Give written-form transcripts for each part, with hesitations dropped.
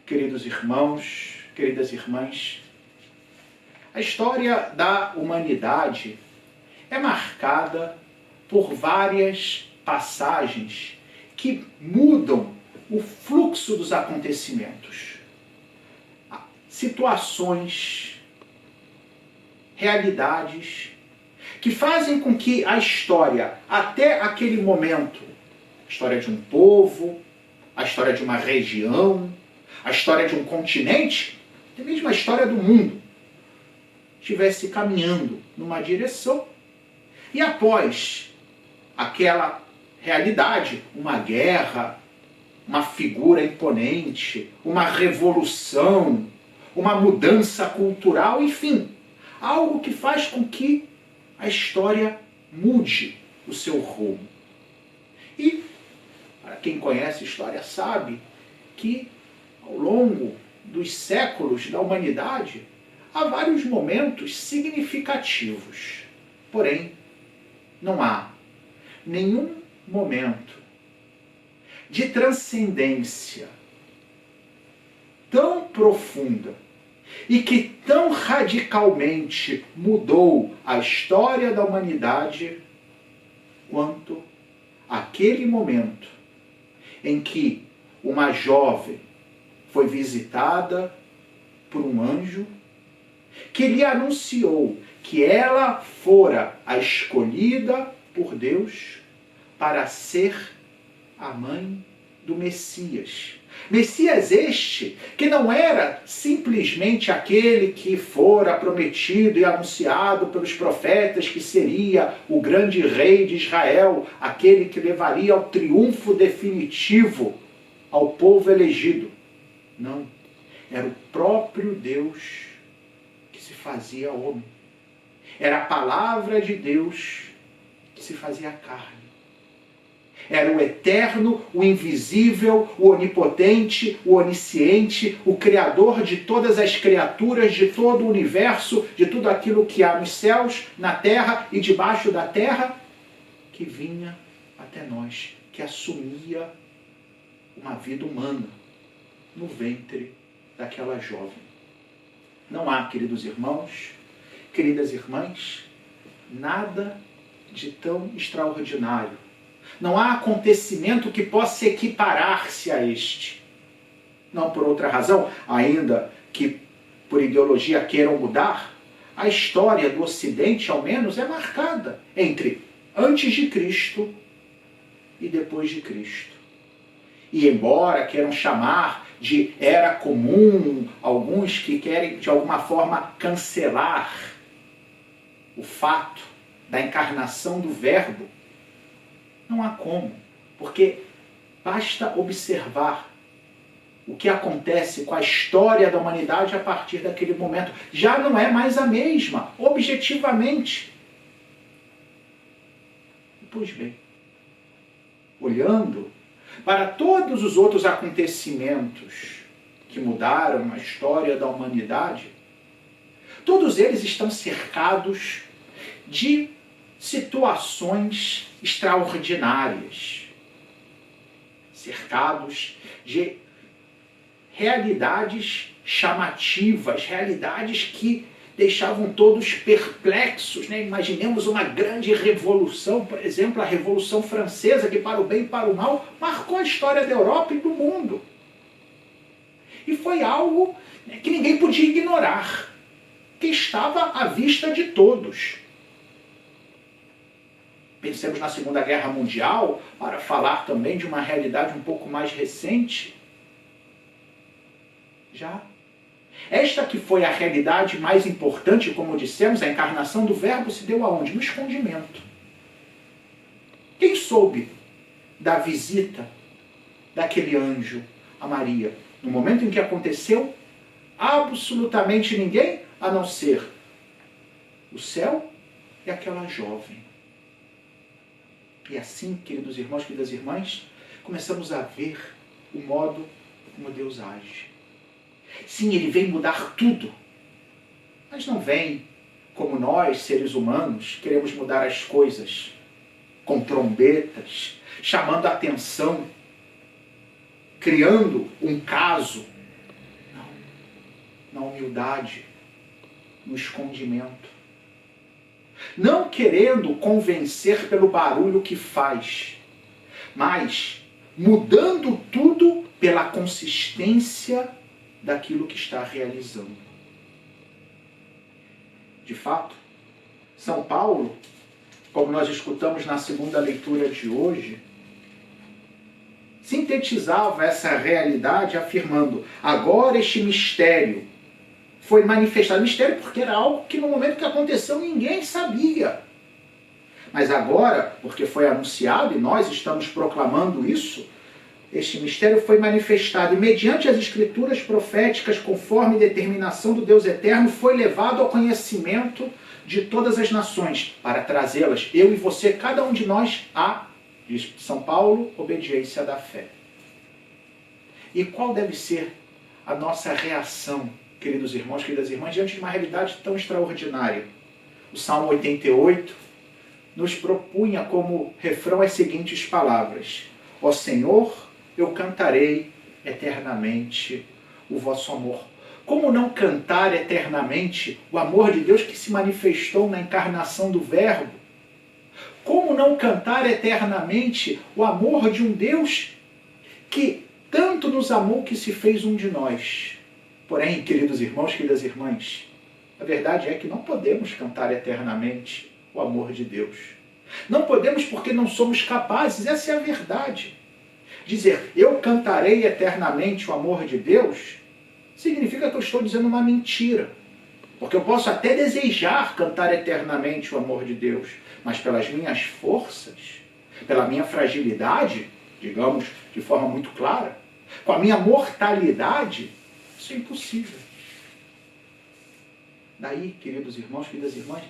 queridos irmãos, queridas irmãs, a história da humanidade é marcada por várias passagens que mudam o fluxo dos acontecimentos. Situações, realidades que fazem com que a história, até aquele momento, a história de um povo, a história de uma região, a história de um continente, até mesmo a história do mundo, estivesse caminhando numa direção. E após aquela realidade, uma guerra, uma figura imponente, uma revolução, uma mudança cultural, enfim, algo que faz com que a história mude o seu rumo. E, para quem conhece a história sabe que ao longo dos séculos da humanidade há vários momentos significativos. Porém, não há nenhum momento de transcendência tão profunda e que tão radicalmente mudou a história da humanidade quanto aquele momento em que uma jovem foi visitada por um anjo que lhe anunciou que ela fora a escolhida por Deus para ser a mãe do Messias. Messias este que não era simplesmente aquele que fora prometido e anunciado pelos profetas que seria o grande rei de Israel, aquele que levaria ao triunfo definitivo ao povo elegido. Não, era o próprio Deus que se fazia homem. Era a palavra de Deus que se fazia carne. Era o eterno, o invisível, o onipotente, o onisciente, o criador de todas as criaturas, de todo o universo, de tudo aquilo que há nos céus, na terra e debaixo da terra, que vinha até nós, que assumia uma vida humana no ventre daquela jovem. Não há, queridos irmãos, queridas irmãs, nada de tão extraordinário. Não há acontecimento que possa equiparar-se a este. Não por outra razão, ainda que por ideologia queiram mudar, a história do Ocidente, ao menos, é marcada entre antes de Cristo e depois de Cristo. E embora queiram chamar de era comum, alguns que querem de alguma forma cancelar o fato da encarnação do Verbo, não há como, porque basta observar o que acontece com a história da humanidade a partir daquele momento. Já não é mais a mesma, objetivamente. Pois bem, olhando para todos os outros acontecimentos que mudaram a história da humanidade, todos eles estão cercados de situações extraordinárias, cercados de realidades chamativas, realidades que deixavam todos perplexos, né? Imaginemos uma grande revolução, por exemplo, a Revolução Francesa, que para o bem e para o mal marcou a história da Europa e do mundo. E foi algo, né, que ninguém podia ignorar, que estava à vista de todos. Pensemos na Segunda Guerra Mundial, para falar também de uma realidade um pouco mais recente. Já. Esta que foi a realidade mais importante, como dissemos, a encarnação do Verbo se deu aonde? No escondimento. Quem soube da visita daquele anjo a Maria? No momento em que aconteceu, absolutamente ninguém, a não ser o céu e aquela jovem. E assim, queridos irmãos, queridas irmãs, começamos a ver o modo como Deus age. Sim, Ele vem mudar tudo, mas não vem como nós, seres humanos, queremos mudar as coisas com trombetas, chamando a atenção, criando um caso na humildade, no escondimento. Não querendo convencer pelo barulho que faz, mas mudando tudo pela consistência daquilo que está realizando. De fato, São Paulo, como nós escutamos na segunda leitura de hoje, sintetizava essa realidade afirmando: agora este mistério foi manifestado. Mistério porque era algo que no momento que aconteceu ninguém sabia. Mas agora, porque foi anunciado e nós estamos proclamando isso, este mistério foi manifestado e mediante as escrituras proféticas, conforme determinação do Deus eterno, foi levado ao conhecimento de todas as nações, para trazê-las, eu e você, cada um de nós, a, diz São Paulo, obediência da fé. E qual deve ser a nossa reação, queridos irmãos, queridas irmãs, diante de uma realidade tão extraordinária? O Salmo 88 nos propunha como refrão as seguintes palavras: ó Senhor, eu cantarei eternamente o vosso amor. Como não cantar eternamente o amor de Deus que se manifestou na encarnação do Verbo? Como não cantar eternamente o amor de um Deus que tanto nos amou que se fez um de nós? Porém, queridos irmãos, queridas irmãs, a verdade é que não podemos cantar eternamente o amor de Deus. Não podemos porque não somos capazes, essa é a verdade. Dizer, eu cantarei eternamente o amor de Deus, significa que eu estou dizendo uma mentira. Porque eu posso até desejar cantar eternamente o amor de Deus, mas pelas minhas forças, pela minha fragilidade, digamos de forma muito clara, com a minha mortalidade, isso é impossível. Daí, queridos irmãos, queridas irmãs,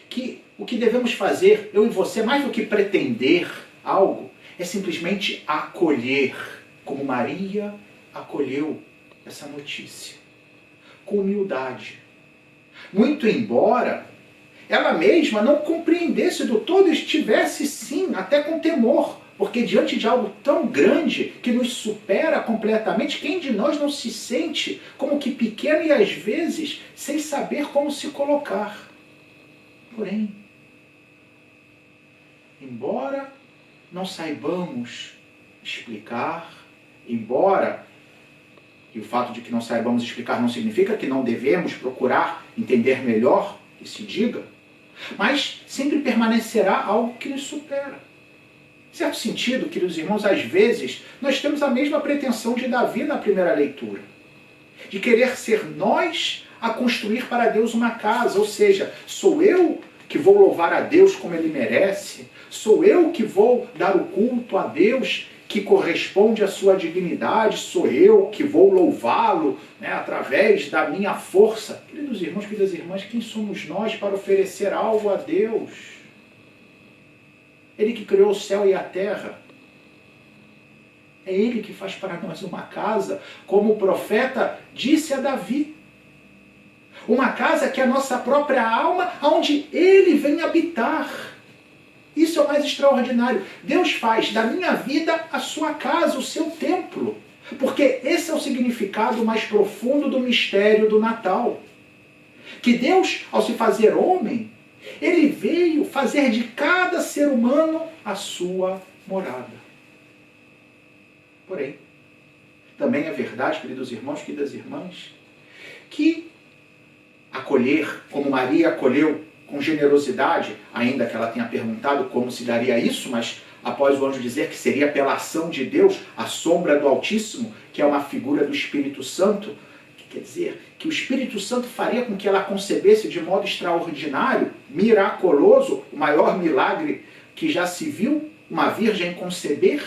que o que devemos fazer, eu e você, mais do que pretender algo, é simplesmente acolher, como Maria acolheu essa notícia, com humildade. Muito embora ela mesma não compreendesse do todo, estivesse sim, até com temor, porque diante de algo tão grande que nos supera completamente, quem de nós não se sente como que pequeno e às vezes sem saber como se colocar? Porém, embora não saibamos explicar, embora, e o fato de que não saibamos explicar não significa que não devemos procurar entender melhor que se diga, mas sempre permanecerá algo que nos supera. Em certo sentido, queridos irmãos, às vezes nós temos a mesma pretensão de Davi na primeira leitura, de querer ser nós a construir para Deus uma casa, ou seja, sou eu que vou louvar a Deus como Ele merece, sou eu que vou dar o culto a Deus que corresponde à sua dignidade, sou eu que vou louvá-lo, né, através da minha força. Queridos irmãos, queridas irmãs, quem somos nós para oferecer algo a Deus? Ele que criou o céu e a terra. É Ele que faz para nós uma casa, como o profeta disse a Davi. Uma casa que é a nossa própria alma, onde Ele vem habitar. Isso é o mais extraordinário. Deus faz da minha vida a sua casa, o seu templo. Porque esse é o significado mais profundo do mistério do Natal. Que Deus, ao se fazer homem, Ele veio fazer de cada ser humano a sua morada. Porém, também é verdade, queridos irmãos, queridas irmãs, que acolher, como Maria acolheu com generosidade, ainda que ela tenha perguntado como se daria isso, mas após o anjo dizer que seria pela ação de Deus, a sombra do Altíssimo, que é uma figura do Espírito Santo, que quer dizer que o Espírito Santo faria com que ela concebesse de modo extraordinário, miraculoso, o maior milagre que já se viu, uma virgem conceber.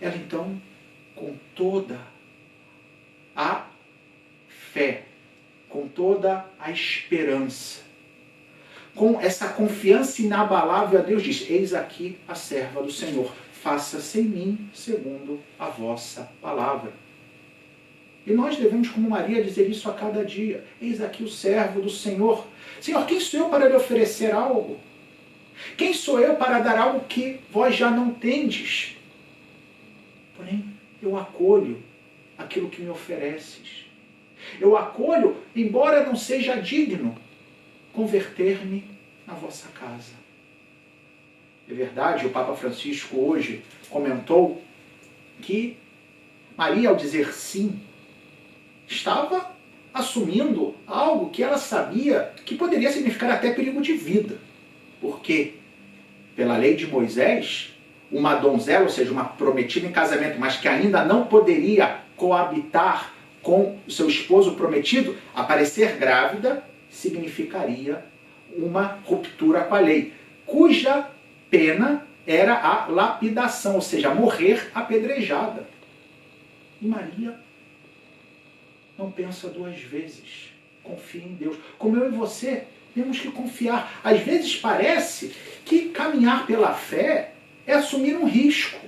Ela então, com toda a fé, com toda a esperança, com essa confiança inabalável a Deus, diz, eis aqui a serva do Senhor, faça-se em mim segundo a vossa palavra. E nós devemos, como Maria, dizer isso a cada dia. Eis aqui o servo do Senhor. Senhor, quem sou eu para lhe oferecer algo? Quem sou eu para dar algo que vós já não tendes? Porém, eu acolho aquilo que me ofereces. Eu acolho, embora não seja digno, converter-me na vossa casa. É verdade, o Papa Francisco hoje comentou que Maria, ao dizer sim, estava assumindo algo que ela sabia que poderia significar até perigo de vida. Porque, pela lei de Moisés, uma donzela, ou seja, uma prometida em casamento, mas que ainda não poderia coabitar com o seu esposo prometido, aparecer grávida significaria uma ruptura com a lei, cuja pena era a lapidação, ou seja, morrer apedrejada. E Maria não pensa duas vezes, confia em Deus. Como eu e você temos que confiar. Às vezes parece que caminhar pela fé é assumir um risco.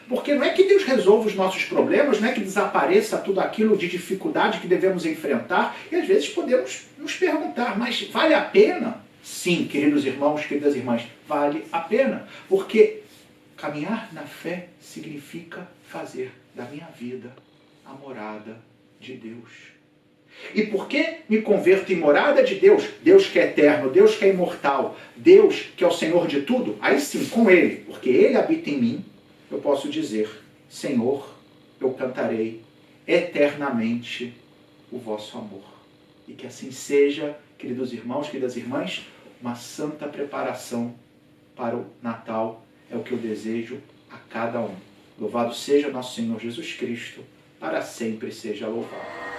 Porque não é que Deus resolva os nossos problemas, não é que desapareça tudo aquilo de dificuldade que devemos enfrentar. E às vezes podemos nos perguntar, mas vale a pena? Sim, queridos irmãos, queridas irmãs, vale a pena. Porque caminhar na fé significa fazer da minha vida a morada de Deus. E por que me converto em morada de Deus? Deus que é eterno, Deus que é imortal, Deus que é o Senhor de tudo? Aí sim, com Ele, porque Ele habita em mim, eu posso dizer, Senhor, eu cantarei eternamente o vosso amor. E que assim seja, queridos irmãos, queridas irmãs, uma santa preparação para o Natal é o que eu desejo a cada um. Louvado seja nosso Senhor Jesus Cristo, para sempre seja louvado.